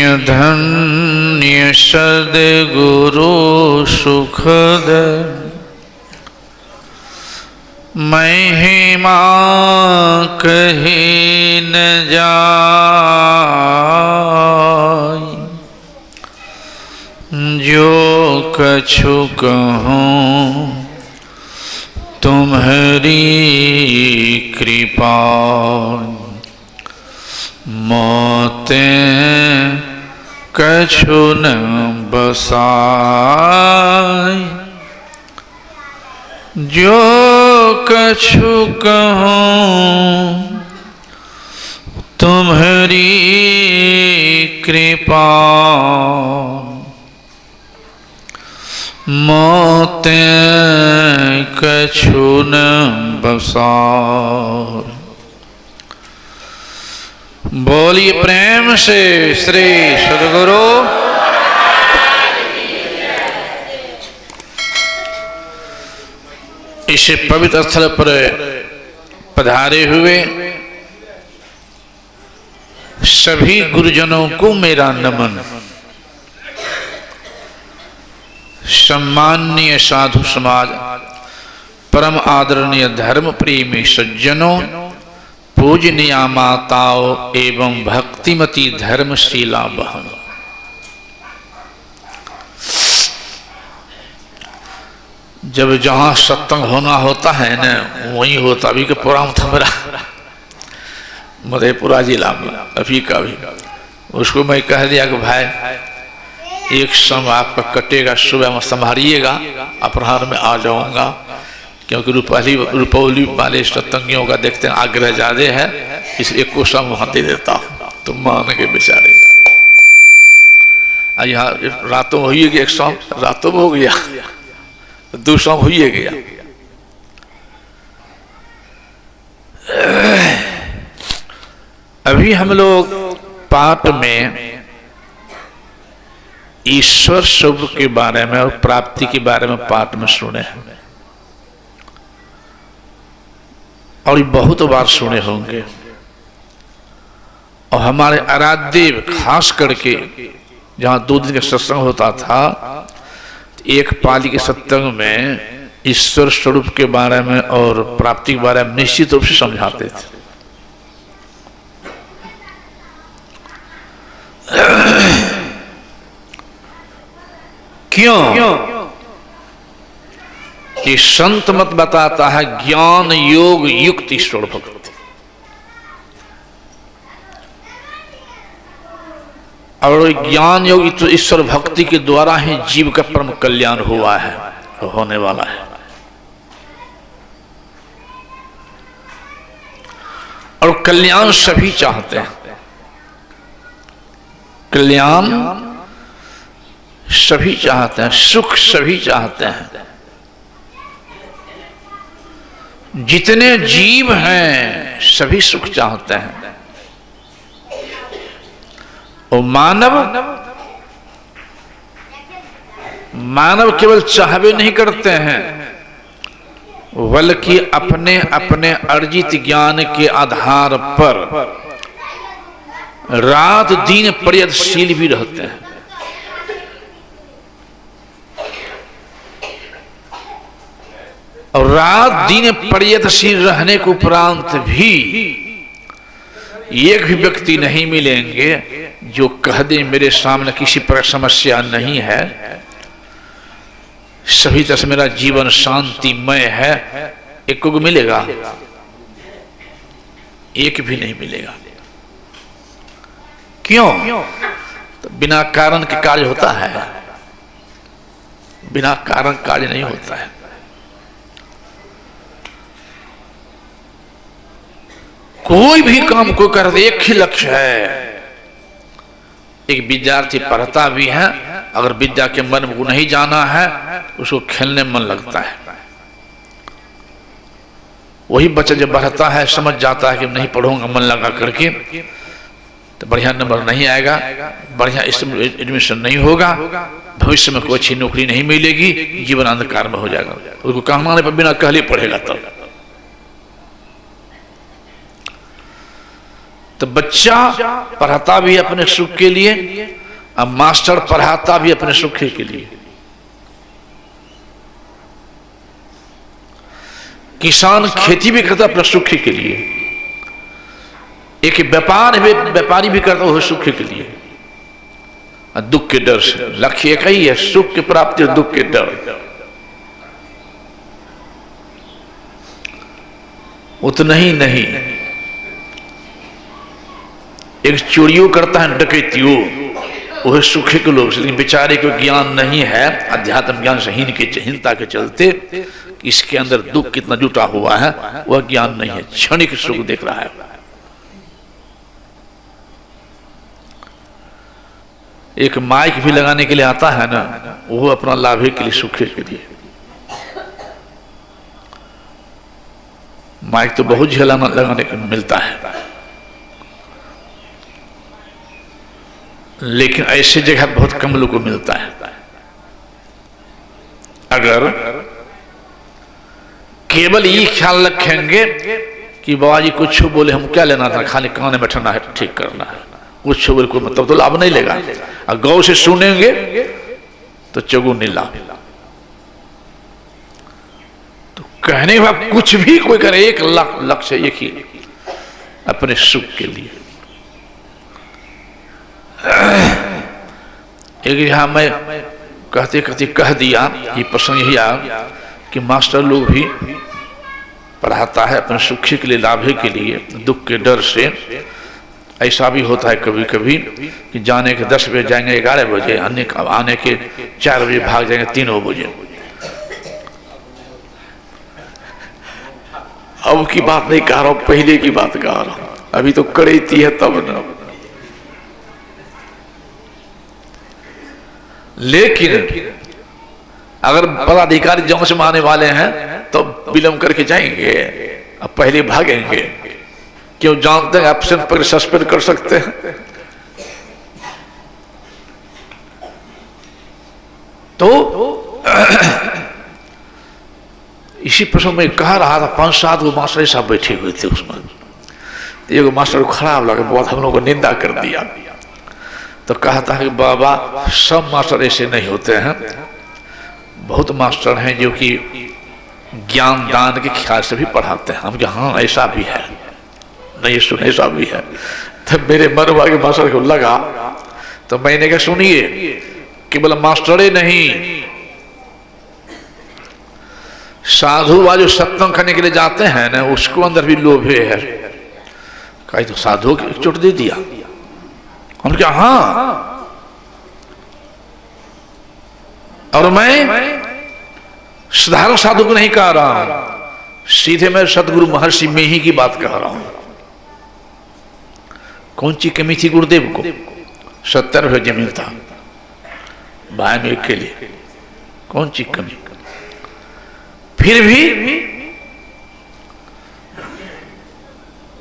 धन्य धन्य सद्गुरु सुखद महिमा कही न जाय। जो कछु कहूँ तुम्हारी कृपा, मोते कछु न बसाय। जो कछु कहूँ तुम्हारी कृपा, मोते कछु न बसाय। बोलिए प्रेम से श्री सद्गुरु। इस पवित्र स्थल पर पधारे हुए सभी गुरुजनों को मेरा नमन। सम्माननीय साधु समाज, परम आदरणीय धर्म प्रेमी सज्जनों, पूजनीय माताओं एवं भक्तिमती धर्मशीला बहन, जब जहाँ सत्संग होना होता है न वहीं होता। अभी का प्रोग्राम था मेरा मधेपुरा जिला में, अभी का भी। उसको मैं कह दिया कि भाई एक समय आपका कटेगा, सुबह में संभालिएगा, अपराह्न में आ जाऊंगा, क्योंकि रुपौली वाले सत्संगियों का देखते हैं आग्रह ज्यादा है, इसलिए को सम वहां दे देता हूँ। तो मान के बेचारे यहाँ रातों में हुई एक शाम, रातों में हो गया, दो शाम हुई गया। अभी हम लोग पाठ में ईश्वर शब्द के बारे में और प्राप्ति के बारे में पाठ में सुने हैं, और ये बहुत बार सुने होंगे। और हमारे आराध्य खास करके जहां 2 दिन का सत्संग होता था, एक पाली के सत्संग में ईश्वर स्वरूप के बारे में और प्राप्ति के बारे में निश्चित रूप से समझाते थे। क्यों? ये संत मत बताता है ज्ञान योग युक्त ईश्वर भक्ति। और ज्ञान योग ईश्वर भक्ति के द्वारा ही जीव का परम कल्याण हुआ है, होने वाला है। और कल्याण सभी चाहते हैं, कल्याण सभी चाहते हैं, सुख सभी चाहते हैं। जितने जीव हैं सभी सुख चाहते हैं। और मानव केवल चाहवे नहीं करते हैं, बल्कि अपने अपने अर्जित ज्ञान के आधार पर रात दिन प्रयत्नशील भी रहते हैं। और रात दिन प्रयत्नशील रहने के उपरांत भी एक भी व्यक्ति नहीं मिलेंगे जो कह दे मेरे सामने किसी प्रकार समस्या नहीं है, सभी तरह से मेरा जीवन शांतिमय है। एक को मिलेगा? एक भी नहीं मिलेगा। क्यों? तो बिना कारण के कार्य होता है, बिना कारण कार्य नहीं होता है। कोई भी काम को कर दे, एक ही लक्ष्य है। एक विद्यार्थी पढ़ता भी है, अगर विद्या के मन को नहीं जाना है, उसको खेलने में मन लगता है। वही बच्चा जब बढ़ता है, समझ जाता है कि नहीं पढ़ूंगा मन लगा करके, तो बढ़िया नंबर नहीं आएगा, बढ़िया एडमिशन नहीं होगा, भविष्य में कोई अच्छी नौकरी नहीं मिलेगी, जीवन अंधकार में हो जाएगा। उसको कहने पर बिना कहले पढ़ेगा। तो तो बच्चा पढ़ाता भी अपने सुख के लिए, अब मास्टर पढ़ाता भी अपने सुख के लिए। किसान खेती भी करता अपने सुख के लिए, एक व्यापारी भी करता है सुख के लिए, दुख के डर से। लक्ष्य एक ही है, सुख की प्राप्ति और दुख के डर। उतना ही नहीं, एक चोरियों करता है, डकैतियों, वह सुख के लोग से, लेकिन बेचारे को ज्ञान नहीं है, अध्यात्म ज्ञान से हीनता के चलते इसके अंदर दुख कितना जुटा हुआ है वह ज्ञान नहीं है, क्षणिक सुख देख रहा है। एक माइक भी लगाने के लिए आता है ना, वो अपना लाभ के लिए, सुख के लिए। माइक तो बहुत झेलाना लगाने को मिलता है, लेकिन ऐसे जगह बहुत कम लोगों को मिलता है। अगर केवल ये ख्याल रखेंगे कि बाबा जी कुछ बोले हम क्या लेना था, खाली कान में बैठना है, ठीक करना है, कुछ बोले कोई मतलब तो लाभ नहीं लेगा। और गौ से सुनेंगे तो चौगुनी लाभ। तो कहने के बाद कुछ भी कोई करे, एक लक्ष्य एक ही, अपने सुख के लिए। एक यहां मैं कहते कहते कह दिया, ये प्रसंग यही आया कि मास्टर लोग भी पढ़ाता है अपने सुख के लिए, लाभ के लिए, दुख के डर से। ऐसा भी होता है कभी कभी कि जाने के 10 बजे जाएंगे 11 बजे, आने के 4 बजे भाग जाएंगे 3 बजे। अब की बात नहीं कह रहा हूं, पहले की बात कह रहा हूं, अभी तो कड़ेती है तब न। लेकिन अगर पदाधिकारी जांच में आने वाले हैं तो विलंब करके जाएंगे, अब पहले भागेंगे, क्यों जानते हैं एब्सेंट पर सस्पेंड कर सकते हैं। तो इसी प्रसंग में कह रहा था, 5-7 गो मास्टर साहब बैठे हुए थे उसमें। एक मास्टर को खराब लगा, बहुत हम लोगों को निंदा कर दिया। तो कहता है कि बाबा सब मास्टर ऐसे नहीं होते हैं, बहुत मास्टर हैं जो कि ज्ञान दान के ख्याल से भी पढ़ाते हैं। हम कि हाँ ऐसा भी है, नहीं सुने ऐसा भी है। तब मेरे मनवा के मास्टर को लगा, तो मैंने कहा सुनिए, केवल मास्टरे नहीं, साधु जो सत्संग करने के लिए जाते हैं ना, उसको अंदर भी लोभे है। कहीं तो साधु को चोट दे दिया। हम क्या हाँ, और मैं साधारण साधु को नहीं कह रहा हूं, सीधे मैं सदगुरु महर्षि में ही की बात कह रहा हूं। कौन सी कमी थी गुरुदेव को? 70 रुपये जमीन था भाई में के लिए, कौन सी कमी? फिर भी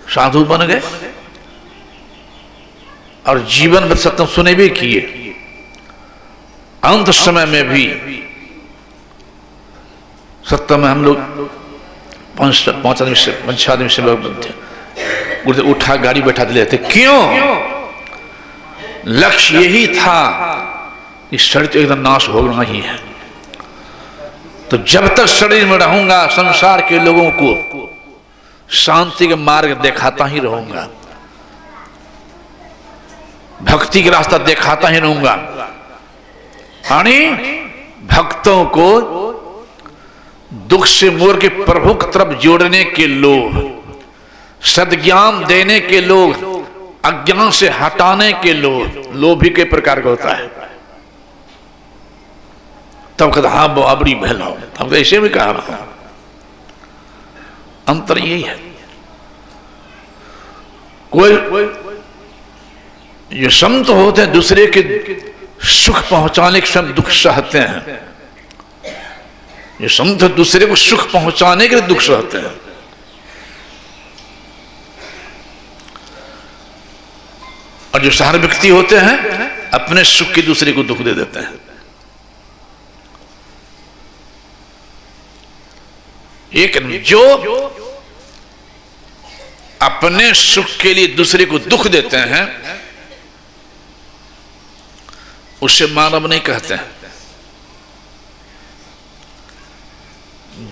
साधु बन गए और जीवन में सत्संग सुने भी किए। अंत समय में भी सत्संग में हम लोग 5 आदमी से 5-6 आदमी से लोग थे। गुरुदेव उठा गाड़ी बैठा दिले थे। क्यों? लक्ष्य यही था कि शरीर तो एकदम नाश होना ही है, तो जब तक शरीर में रहूंगा संसार के लोगों को शांति के मार्ग दिखाता ही रहूंगा, भक्ति का रास्ता दिखाता ही रहूंगा। यानी भक्तों को दुख से मोर के प्रभु की तरफ जोड़ने के लोग, सद्ज्ञान देने के लोग, अज्ञान से हटाने के लोग, लोभी के प्रकार का होता है। तब कहता हाँ बराबरी बहला, हम तो ऐसे भी कह रहा हूं। अंतर यही है। कोई ये संत होते हैं दूसरे के सुख पहुंचाने के समय दुख सहते हैं। ये संत दूसरे को सुख पहुंचाने के लिए दुख सहते हैं। और जो सारे व्यक्ति होते हैं अपने सुख के दूसरे को दुख दे देते हैं। एक जो अपने सुख के लिए दूसरे को दुख देते हैं उसे मानव नहीं कहते हैं।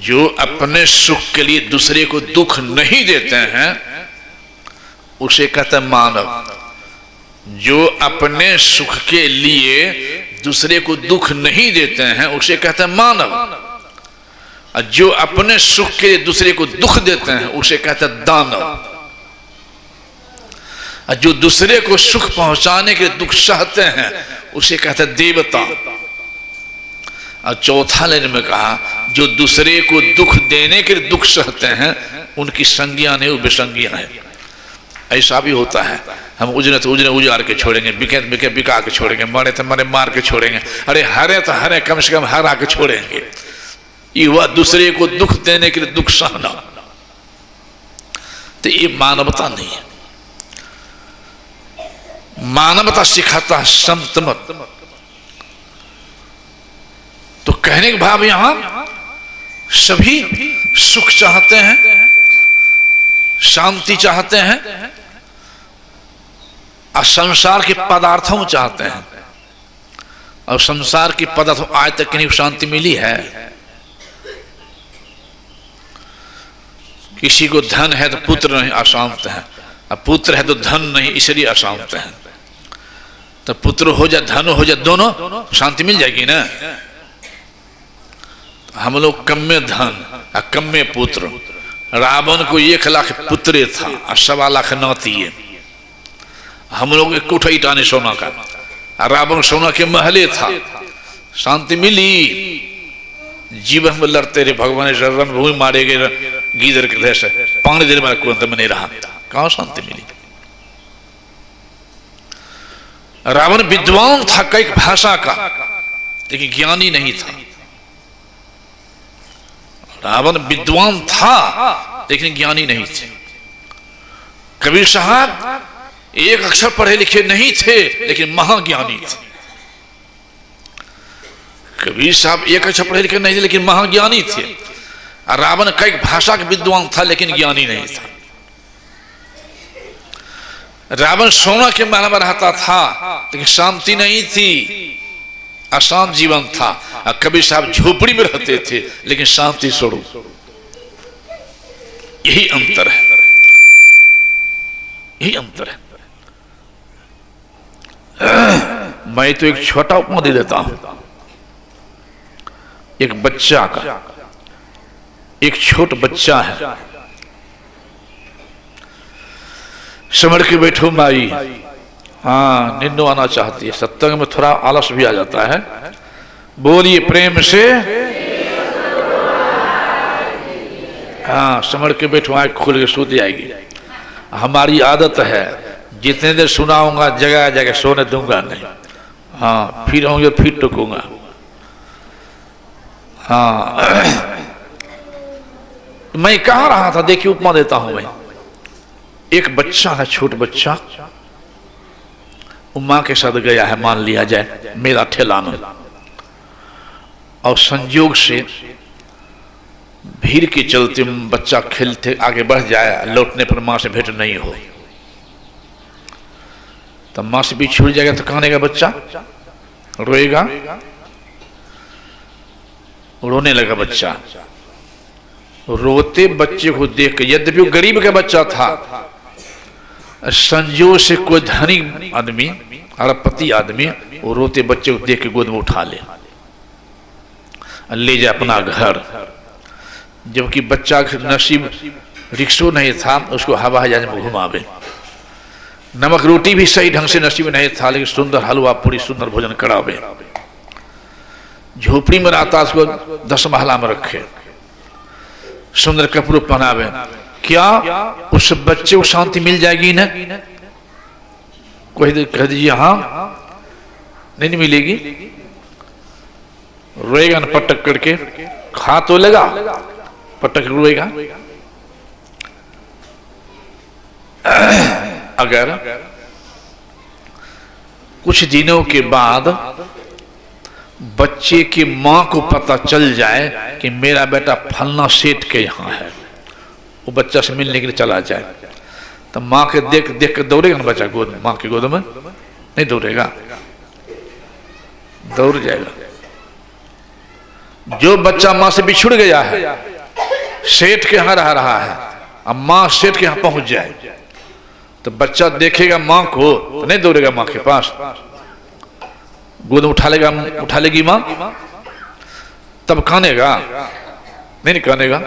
जो अपने सुख के लिए दूसरे को दुख नहीं देते हैं उसे कहते हैं मानव। जो अपने सुख के लिए दूसरे को दुख नहीं देते हैं उसे कहते हैं मानव। और जो अपने सुख के लिए दूसरे को दुख देते हैं उसे कहते हैं दानव। और जो दूसरे को सुख पहुंचाने के लिए दुख सहते हैं उसे कहते हैं देवता। और चौथा लाइन में कहा जो दूसरे को दुख देने के लिए दुख सहते हैं उनकी संज्ञा नहीं, वो विसंज्ञा है। ऐसा भी होता है, हम उजने तो उजने उजाड़ के छोड़ेंगे, बिके बिके बिका के छोड़ेंगे, मरे तो मरे मार के छोड़ेंगे, अरे हरे तो हरे कम से कम हरा के छोड़ेंगे। ये हुआ दूसरे को दुख देने के लिए दुख सहना। तो ये मानवता नहीं है। मानवता सिखाता है संतमत। तो कहने के भाव यहां सभी सुख चाहते हैं, शांति चाहते हैं और संसार के पदार्थों चाहते हैं। और संसार के पदार्थों आज तक कहीं शांति मिली है? किसी को धन है तो पुत्र नहीं, अशांत है। और पुत्र है तो धन नहीं, इसलिए अशांत है। तो पुत्र हो जाए धन हो जाए दोनों शांति मिल जाएगी ना। हम लोग कम में धन और कम में पुत्र। रावण को 1 लाख पुत्र था और 1.25 लाख नाती है। हम लोग एक कोठा ईटाने सोना का, रावण सोना के महले था। शांति मिली? जीवन में लड़ते रहे भगवान रणभूमि मारे गए गीदड़ के देश, 5 दिन में कुंत में नहीं रहा, कहां शांति मिली? रावण विद्वान था कई भाषा का, लेकिन ज्ञानी नहीं था। रावण विद्वान था लेकिन ज्ञानी नहीं थे। कबीर साहब 1 अक्षर पढ़े लिखे नहीं थे लेकिन महाज्ञानी थे। कबीर साहब 1 अक्षर पढ़े लिखे नहीं थे लेकिन महाज्ञानी थे। और रावण कई भाषा के विद्वान था लेकिन ज्ञानी नहीं था। रावण सोना के महल में रहता था लेकिन शांति नहीं थी, अशांत जीवन था। और कबीर साहब झोपड़ी में रहते थे लेकिन शांति स्वरूप। यही अंतर है, यही अंतर है। मैं तो एक छोटा उपमा दे देता हूं। एक बच्चा का, एक छोटा बच्चा है, समझ के बैठो माई, हाँ निन्नो आना चाहती है। सत्संग में थोड़ा आलस भी आ जाता है। बोलिए प्रेम से, हाँ समझ के बैठो, आँख खोल के सूत जाएगी। हमारी आदत है जितने देर सुनाऊंगा जगह जगह सोने दूंगा नहीं। हाँ फिर होंगे फिर टूकूंगा। हाँ मैं कहा रहा था, देखिए उपमा देता हूं मैं। एक बच्चा है, छोटा बच्चा, वो मां के साथ गया है, मान लिया जाए मेरा ठेला में, और संयोग से भीड़ के चलते बच्चा खेलते आगे बढ़ जाए, लौटने पर मां से भेंट नहीं हो, तब मां से भी छूट जाएगा तो कहने का बच्चा रोएगा। रोने लगा बच्चा। रोते बच्चे को देख के, यद्यपि वो गरीब का बच्चा था, संजोग से कोई धनी आदमी, अरबपति आदमी, वो रोते बच्चे को देख के गोद में उठा ले जाए अपना घर। जबकि बच्चा का नसीब रिक्शो नहीं था, उसको हवा जहाज में घुमावे। नमक रोटी भी सही ढंग से नसीब नहीं था, लेकिन सुंदर हलवा पूरी सुंदर भोजन करावे। झोपड़ी में रहता, उसको 10 महला में रखे, सुंदर कपड़े पहनावे। क्या उस बच्चे को शांति मिल जाएगी ना? कोई कह दीजिए हाँ, नहीं मिलेगी। रोएगा ना पटक करके, खा तो लेगा, पटक रोएगा। अगर कुछ दिनों के बाद बच्चे की मां को पता चल जाए कि मेरा बेटा फलना सेठ के यहां है, वो बच्चा से मिलने के लिए चला जाए, तो माँ के देख देख के दौड़ेगा ना बच्चा गोद में, माँ की गोद में नहीं दौड़ेगा, दौड़ जाएगा। जो बच्चा माँ से बिछुड़ गया है, सेठ के यहाँ रह रहा है, अब माँ सेठ के यहाँ पहुंच जाए तो बच्चा देखेगा माँ को तो नहीं दौड़ेगा माँ के पास, गोद में उठा लेगी माँ, तब कानेगा नहीं कानेगा।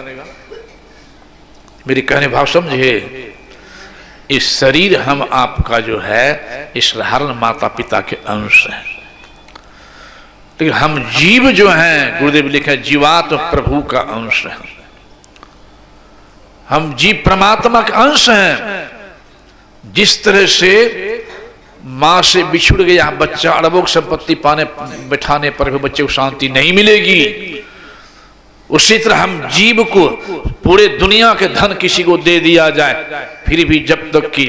मेरी कहने भाव समझे, इस शरीर हम आपका जो है इस हरण माता पिता के अंश है, लेकिन हम जीव जो हैं, गुरुदेव लिखे जीवात्म प्रभु का अंश है, हम जीव परमात्मा के अंश हैं। जिस तरह से मां से बिछुड़ गया बच्चा, अरबों संपत्ति पाने बैठाने पर भी बच्चे को शांति नहीं मिलेगी, उसी तरह हम जीव को पूरे दुनिया के धन किसी को दे दिया जाए, फिर भी जब तक कि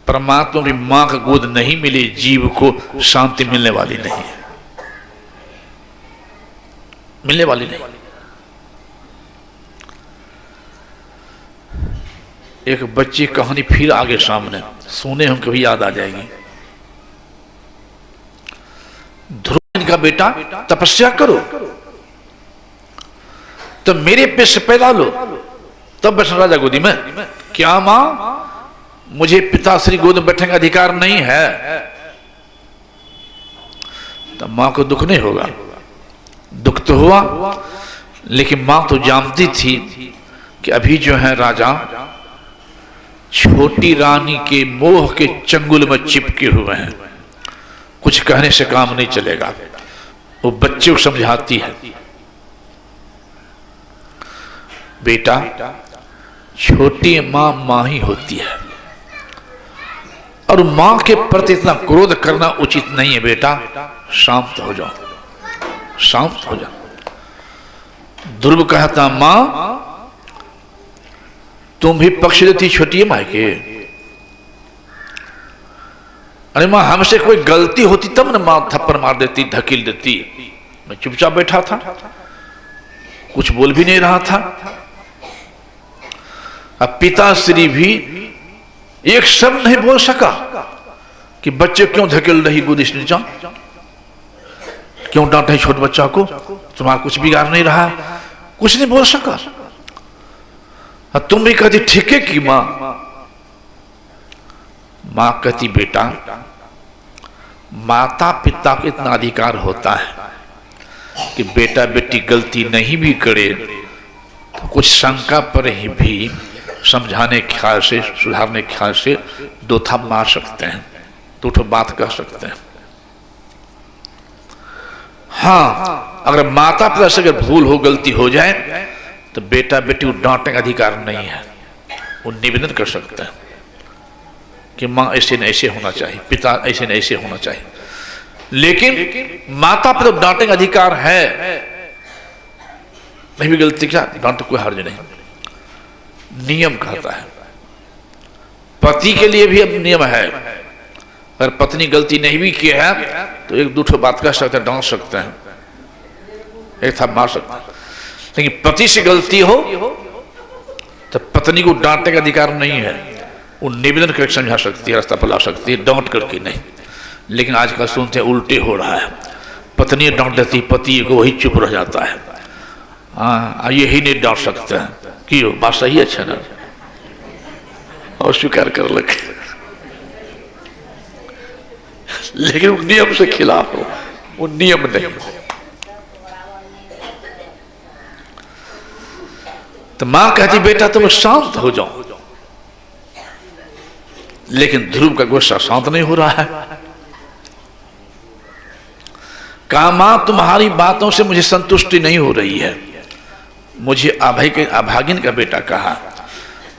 परमात्मा की मां का गोद नहीं मिली, जीव को शांति मिलने वाली नहीं है, मिलने वाली नहीं। एक बच्ची कहानी फिर आगे सामने सुने हम कभी याद आ जाएगी। ध्रुव का बेटा तपस्या करो तो मेरे पे से पैदा लो, तब बैठना राजा गोदी में। क्या मां मुझे पिताश्री गोद में बैठने का अधिकार नहीं है? तब मां को दुख नहीं होगा, दुख तो हुआ, लेकिन मां तो जानती थी कि अभी जो है राजा छोटी रानी के मोह के चंगुल में चिपके हुए हैं, कुछ कहने से काम नहीं चलेगा। वो बच्चे को समझाती है, बेटा छोटी मां मां ही होती है और मां के प्रति इतना क्रोध करना उचित नहीं है। बेटा शांत हो जाओ, शांत हो जाओ। ध्रुव कहता मां तुम भी पक्ष देती छोटी मां के? अरे मां हमसे कोई गलती होती तब ना मां थप्पड़ मार देती, धकेल देती। मैं चुपचाप बैठा था, कुछ बोल भी नहीं रहा था। अब पिताश्री भी एक शब्द नहीं बोल सका कि बच्चे क्यों धकेल रही गोदी से नीचा, क्यों डांटे छोटे बच्चा को, तुम्हारा कुछ बिगाड़ नहीं रहा, कुछ नहीं बोल सका। तुम भी कहती ठीक है कि मां? मां कहती बेटा माता पिता को इतना अधिकार होता है कि बेटा बेटी गलती नहीं भी करे तो कुछ शंका पर ही भी समझाने के ख्याल से, सुधारने के ख्याल से दो था मार सकते हैं, दो ठो बात कह सकते हैं। हाँ, अगर माता पिता से अगर भूल हो, गलती हो जाए तो बेटा बेटी को डांटने का अधिकार नहीं है। वो निवेदन कर सकता है कि मां ऐसे न ऐसे होना चाहिए, पिता ऐसे न ऐसे होना चाहिए, लेकिन माता पिता को डांटने का अधिकार है। नहीं भी गलती क्या डांटो, कोई हर्ज नहीं, नियम कहता है। पति के लिए भी अब नियम है, अगर पत्नी गलती नहीं भी की है तो एक दूठो बात कर सकते हैं, डांट सकते हैं, एक था मार सकते हैं। लेकिन पति से गलती हो तो पत्नी को डांटने का अधिकार नहीं है। वो निवेदन करके समझा सकती है, रास्ता पर ला सकती है, डांट करके नहीं। लेकिन आजकल सुनते हैं उल्टे हो रहा है, पत्नी डांट देती, पति को वही चुप रह जाता है। हाँ, यही नहीं डांट सकते हैं, क्यों? बात सही है, अच्छा ना, और स्वीकार कर लगे, लेकिन वो नियम से खिलाफ हो, वो नियम नहीं। तो मां कहती बेटा तुम शांत हो जाओ, लेकिन ध्रुव का गुस्सा शांत नहीं हो रहा है। कहा मां तुम्हारी बातों से मुझे संतुष्टि नहीं हो रही है। मुझे अभागिन का बेटा कहा,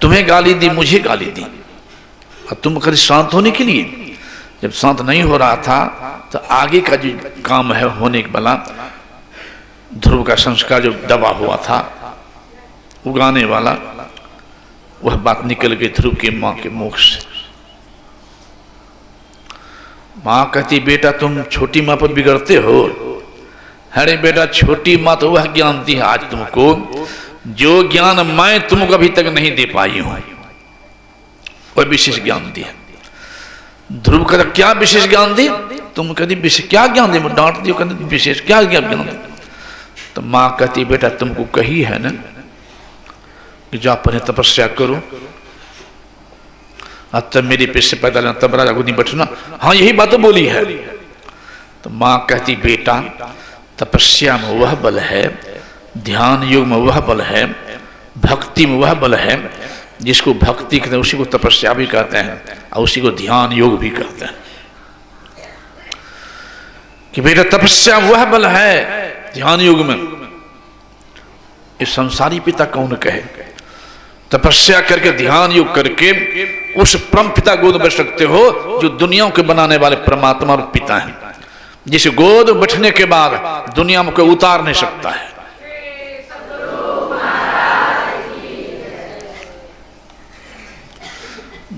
तुम्हें गाली दी, मुझे गाली दी, और तुम कभी शांत होने के लिए, जब शांत नहीं हो रहा था तो आगे का जो काम है होने के वाला, ध्रुव का संस्कार जो दबा हुआ था उगाने वाला, वह बात निकल गई ध्रुव की मां के मुख से। मां कहती बेटा तुम छोटी मां पर बिगड़ते हो। अरे बेटा छोटी मां तो वह ज्ञान दी है आज तुमको जो ज्ञान मैं तुमको अभी तक नहीं दे पाई हूं। वह विशेष ज्ञान दिया। ध्रुव कहता क्या विशेष ज्ञान दी? तुम कहती विशेष क्या ज्ञान दे? डांट दियो, कहते विशेष क्या ज्ञान दे? तो माँ कहती बेटा तुमको कही है ना कि जो आप पहले तपस्या करो, अब तब मेरे पेट से पैदा लेना तब राजा नहीं बैठना। हाँ यही बात तो बोली है। तो माँ कहती बेटा तपस्या में वह बल है, ध्यान योग में वह बल है, भक्ति में वह बल है, जिसको भक्ति कहते हैं उसी को तपस्या भी कहते हैं और उसी को ध्यान योग भी कहते हैं। कि बेटा तपस्या वह बल है ध्यान योग में। इस संसारी पिता कौन कहे? तपस्या करके ध्यान योग करके उस परम पिता गोद में बैठ सकते हो जो दुनिया के बनाने वाले परमात्मा और पिता हैं, जिस गोद में बैठने के बाद दुनिया में कोई उतार नहीं सकता है।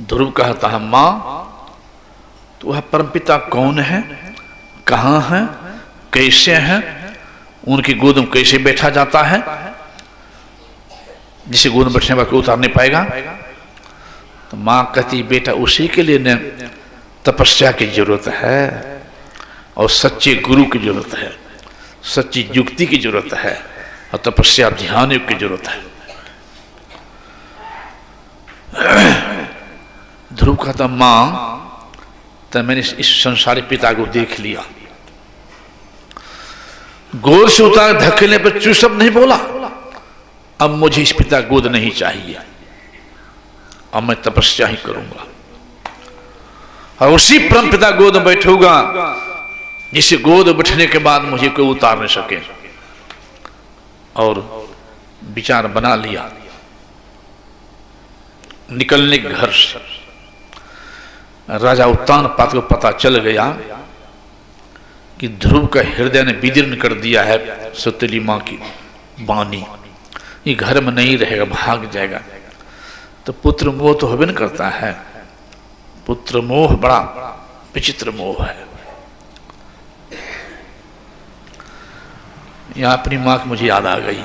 ध्रुव कहता है माँ तो वह परमपिता कौन है, कहाँ है, कैसे है, उनकी गोद में कैसे बैठा जाता है, जिसे गोद में बैठने पर कोई उतार नहीं पाएगा? तो माँ कहती बेटा उसी के लिए न तपस्या की जरूरत है और सच्चे गुरु की जरूरत है, सच्ची युक्ति की जरूरत है और तपस्या ध्यान योग की जरूरत है। ध्रुव कहता माँ तो मैंने इस संसारी पिता को देख लिया, गोद से उतार धकेलने पर चुसब नहीं बोला, अब मुझे इस पिता गोद नहीं चाहिए, अब मैं तपस्या ही करूंगा और उसी परम पिता गोद में बैठूंगा जिसे गोद बैठने के बाद मुझे कोई उतार नहीं सके। और विचार बना लिया निकलने के घर से। राजा उत्तानपाद को पता चल गया कि ध्रुव का हृदय ने विदीर्ण कर दिया है सौतेली माँ की वाणी, ये घर में नहीं रहेगा, भाग जाएगा। तो पुत्र मोह तो होबे न करता है, पुत्र मोह बड़ा विचित्र मोह है। यहाँ अपनी माँ की मुझे याद आ गई।